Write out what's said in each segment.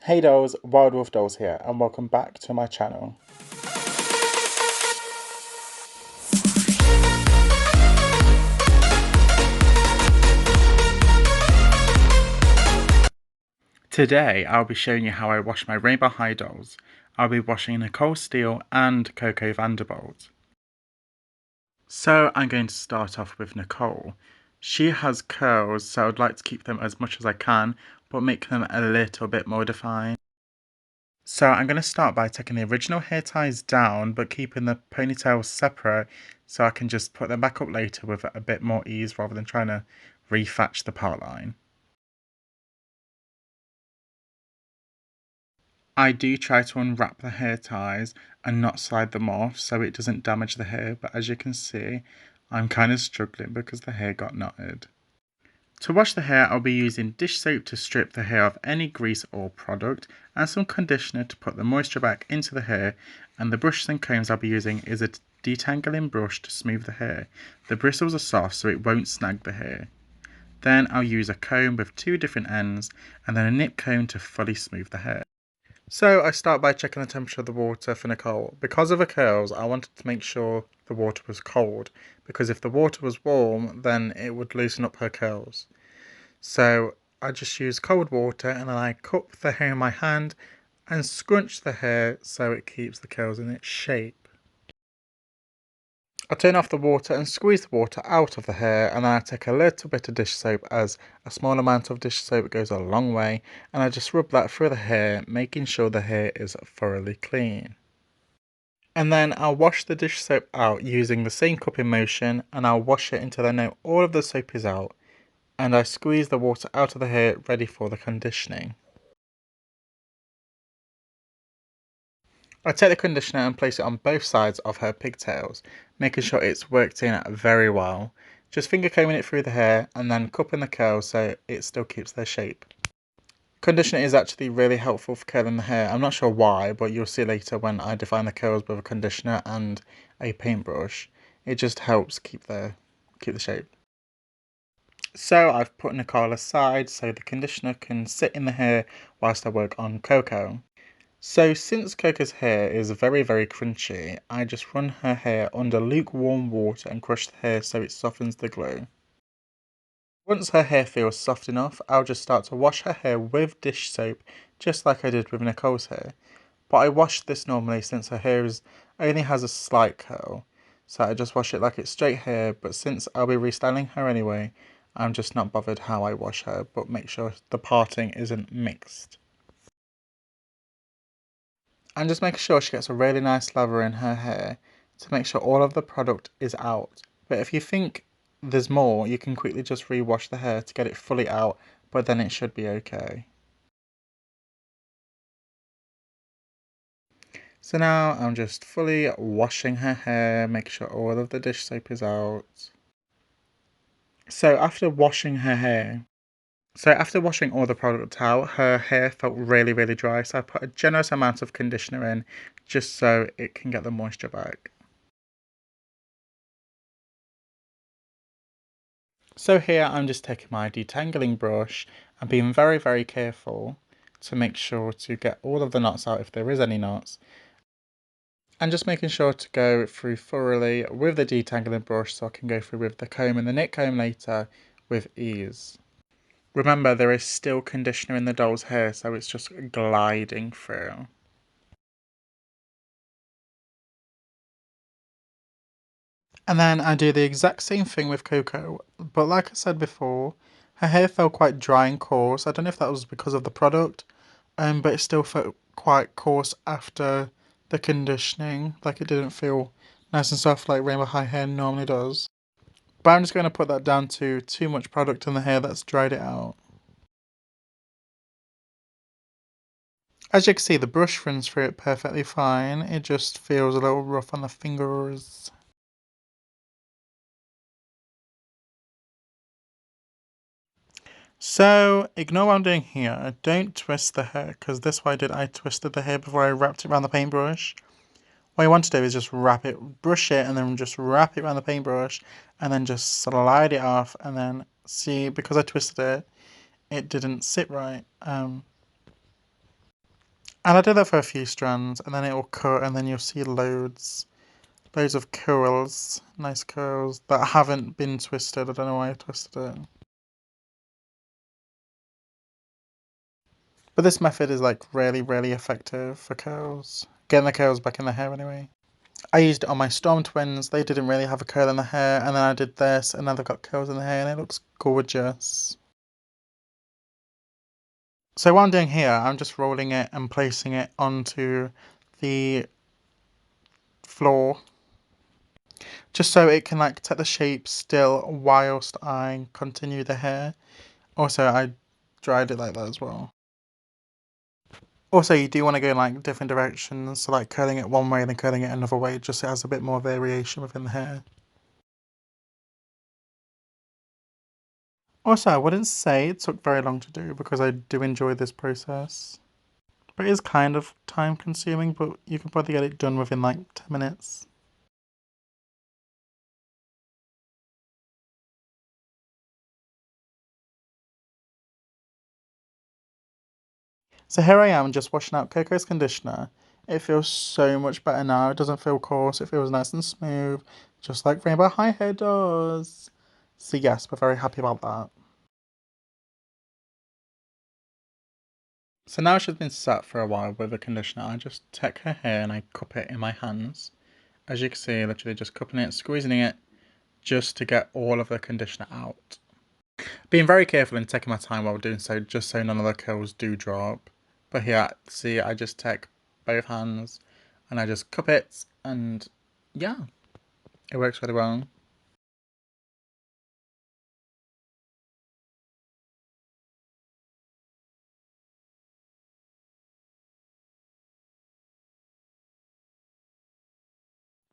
Hey dolls, Wild Wolf Dolls here, and welcome back to my channel. Today I'll be showing you how I wash my Rainbow High dolls. I'll be washing Nicole Steele and Coco Vanderbilt. So I'm going to start off with Nicole. She has curls, so I'd like to keep them as much as I can, but make them a little bit more defined. So I'm going to start by taking the original hair ties down, but keeping the ponytails separate so I can just put them back up later with a bit more ease rather than trying to refatch the part line. I do try to unwrap the hair ties and not slide them off so it doesn't damage the hair, but as you can see, I'm kind of struggling because the hair got knotted. To wash the hair, I'll be using dish soap to strip the hair of any grease or product, and some conditioner to put the moisture back into the hair, and the brushes and combs I'll be using is a detangling brush to smooth the hair. The bristles are soft so it won't snag the hair. Then I'll use a comb with two different ends, and then a nip comb to fully smooth the hair. So I start by checking the temperature of the water for Nicole. Because of her curls, I wanted to make sure the water was cold, because if the water was warm, then it would loosen up her curls. So I just use cold water and then I cup the hair in my hand and scrunch the hair so it keeps the curls in its shape. I turn off the water and squeeze the water out of the hair, and then I take a little bit of dish soap, as a small amount of dish soap goes a long way, and I just rub that through the hair, making sure the hair is thoroughly clean. And then I'll wash the dish soap out using the same cupping motion, and I'll wash it until I know all of the soap is out, and I squeeze the water out of the hair ready for the conditioning. I take the conditioner and place it on both sides of her pigtails, making sure it's worked in very well. Just finger combing it through the hair and then cupping the curls so it still keeps their shape. Conditioner is actually really helpful for curling the hair. I'm not sure why, but you'll see later when I define the curls with a conditioner and a paintbrush. It just helps keep the shape. So I've put Nicole aside so the conditioner can sit in the hair whilst I work on Coco. So since Coco's hair is very crunchy, I just run her hair under lukewarm water and crush the hair so it softens the glue. Once her hair feels soft enough, I'll just start to wash her hair with dish soap, just like I did with Nicole's hair. But I wash this normally since her hair only has a slight curl, so I just wash it like it's straight hair, but since I'll be restyling her anyway, I'm just not bothered how I wash her, but make sure the parting isn't mixed. And just making sure she gets a really nice lather in her hair to make sure all of the product is out. But if you think there's more, you can quickly just rewash the hair to get it fully out, but then it should be okay. So now I'm just fully washing her hair, make sure all of the dish soap is out. So after washing all the product out, her hair felt really dry, so I put a generous amount of conditioner in just so it can get the moisture back. So here I'm just taking my detangling brush and being very careful to make sure to get all of the knots out if there is any knots. And just making sure to go through thoroughly with the detangling brush so I can go through with the comb and the nip comb later with ease. Remember, there is still conditioner in the doll's hair, so it's just gliding through. And then I do the exact same thing with Coco, but like I said before, her hair felt quite dry and coarse. I don't know if that was because of the product, but it still felt quite coarse after the conditioning. Like it didn't feel nice and soft like Rainbow High hair normally does. But I'm just going to put that down to too much product in the hair that's dried it out. As you can see, the brush runs through it perfectly fine. It just feels a little rough on the fingers. So, ignore what I'm doing here. Don't twist the hair, because this way I twisted the hair before I wrapped it around the paintbrush. What you want to do is just brush it, and then just wrap it around the paintbrush, and then just slide it off, and then see, because I twisted it, it didn't sit right. And I did that for a few strands, and then it will cut, and then you'll see loads of curls, nice curls that haven't been twisted. I don't know why I twisted it. But this method is like really effective for curls. Getting the curls back in the hair anyway. I used it on my Storm twins. They didn't really have a curl in the hair, and then I did this, and now they've got curls in the hair, and it looks gorgeous. So what I'm doing here, I'm just rolling it and placing it onto the floor, just so it can like take the shape still whilst I continue the hair. Also, I dried it like that as well. Also, you do want to go in like different directions, so like curling it one way and then curling it another way, just so it has a bit more variation within the hair. Also, I wouldn't say it took very long to do because I do enjoy this process. But it is kind of time consuming, but you can probably get it done within like 10 minutes. So here I am just washing out Coco's conditioner. It feels so much better now. It doesn't feel coarse. It feels nice and smooth, just like Rainbow High Hair does. So yes, we're very happy about that. So now she's been sat for a while with the conditioner. I just take her hair and I cup it in my hands. As you can see, literally just cupping it, squeezing it, just to get all of the conditioner out. Being very careful and taking my time while doing so, just so none of the curls do drop. But here, see, I just take both hands and I just cup it, and yeah, it works really well.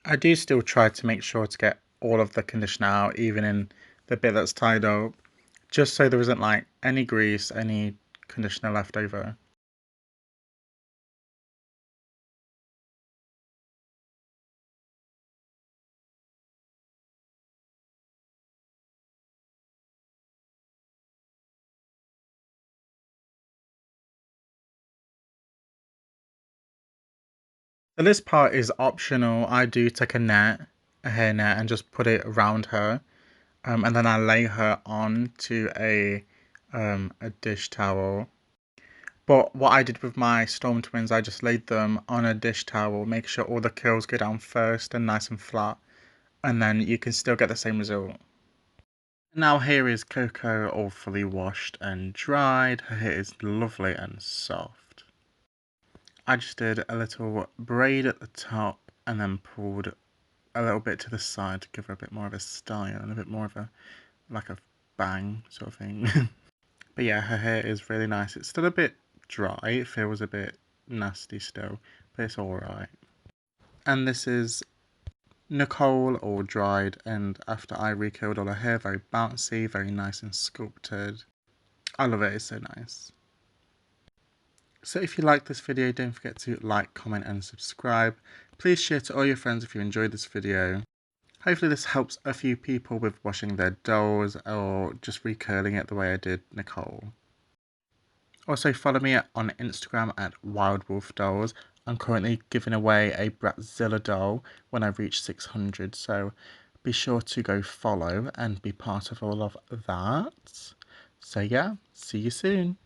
I do still try to make sure to get all of the conditioner out, even in the bit that's tied up, just so there isn't like any grease, any conditioner left over. So this part is optional. I do take a hair net, and just put it around her, and then I lay her on to a dish towel. But what I did with my Storm twins, I just laid them on a dish towel, make sure all the curls go down first and nice and flat, and then you can still get the same result. Now here is Coco all fully washed and dried. Her hair is lovely and soft. I just did a little braid at the top and then pulled a little bit to the side to give her a bit more of a style and a bit more of a, like a bang sort of thing. But yeah, her hair is really nice. It's still a bit dry. It feels a bit nasty still, but it's alright. And this is Nicole all dried, and after I recurled all her hair, very bouncy, very nice and sculpted. I love it, it's so nice. So if you liked this video, don't forget to like, comment and subscribe. Please share to all your friends if you enjoyed this video. Hopefully this helps a few people with washing their dolls or just recurling it the way I did Nicole. Also follow me on Instagram at WildWolfDolls. I'm currently giving away a Bratzilla doll when I reach 600, so be sure to go follow and be part of all of that. So yeah, see you soon.